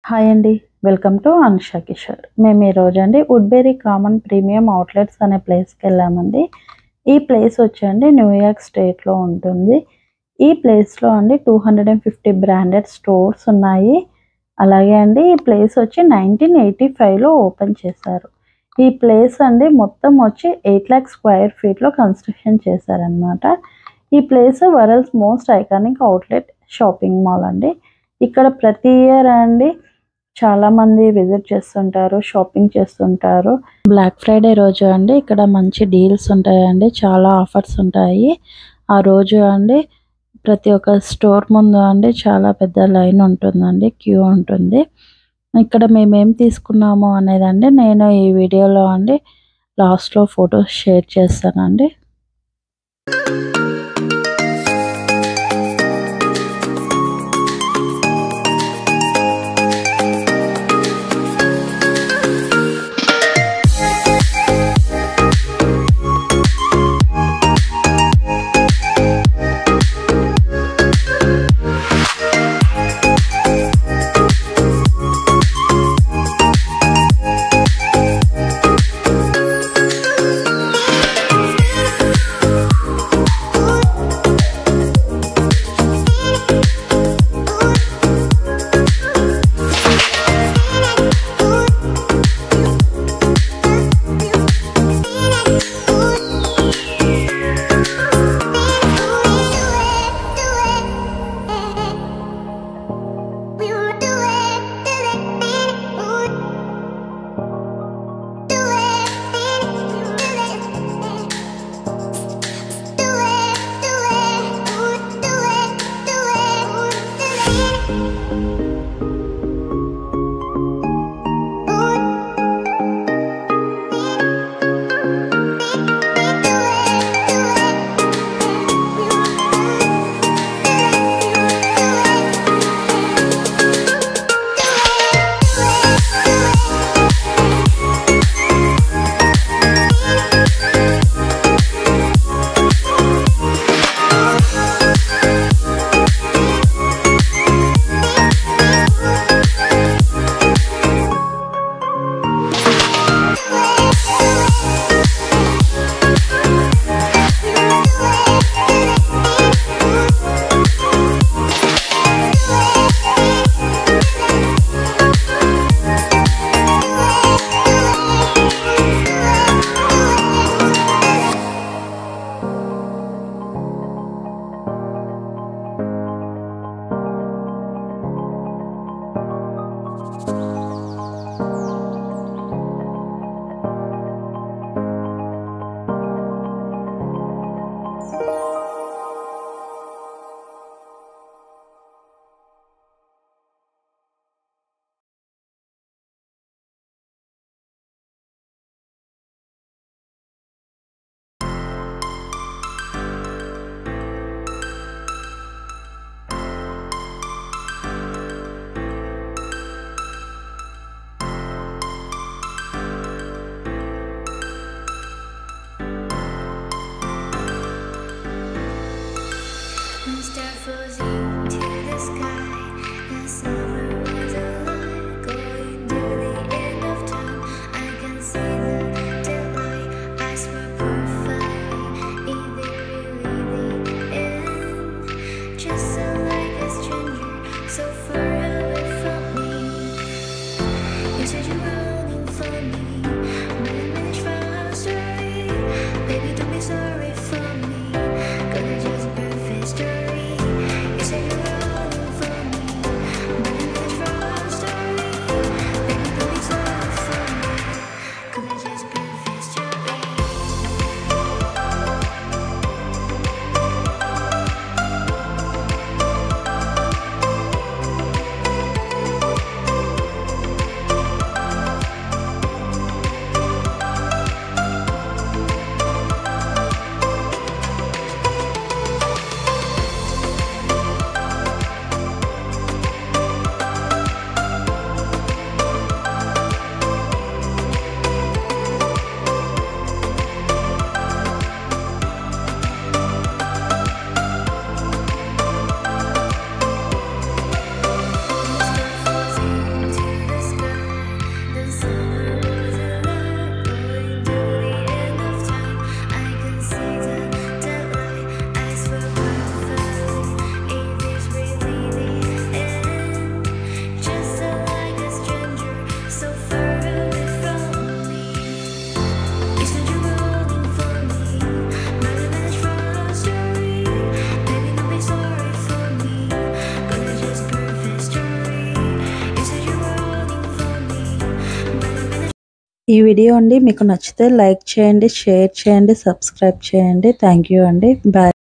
Hi అండి. Welcome to Anusha Kishore. మేము ఈరోజు అండి వుడ్బెరీ కామన్ ప్రీమియం అవుట్లెట్స్ అనే ప్లేస్కి వెళ్ళామండి. ఈ ప్లేస్ వచ్చండి న్యూయార్క్ స్టేట్లో ఉంటుంది. ఈ ప్లేస్లో అండి 250 బ్రాండెడ్ స్టోర్స్ ఉన్నాయి. అలాగే అండి ఈ ప్లేస్ వచ్చి 1985లో ఓపెన్ చేశారు. ఈ ప్లేస్ అండి మొత్తం వచ్చి 8 lakhs స్క్వేర్ ఫీట్లో కన్స్ట్రక్షన్ చేశారనమాట. ఈ place world's most iconic outlet shopping mall అండి. ఇక్కడ ప్రతి ఇయర్ అండి చాలామంది విజిట్ చేస్తుంటారు, షాపింగ్ చేస్తుంటారు. బ్లాక్ ఫ్రైడే రోజు అండి ఇక్కడ మంచి డీల్స్ ఉంటాయండి, చాలా ఆఫర్స్ ఉంటాయి. ఆ రోజు అండి ప్రతి ఒక్క స్టోర్ ముందు అండి చాలా పెద్ద లైన్ ఉంటుందండి, క్యూ ఉంటుంది. ఇక్కడ మేమేం తీసుకున్నాము అనేదండి నేను ఈ వీడియోలో అండి లాస్ట్లో ఫొటోస్ షేర్ చేస్తానండి. ఈ వీడియో అండి మీకు నచ్చితే లైక్ చేయండి, షేర్ చేయండి, సబ్స్క్రైబ్ చేయండి. థ్యాంక్ యూ అండి. బాయ్.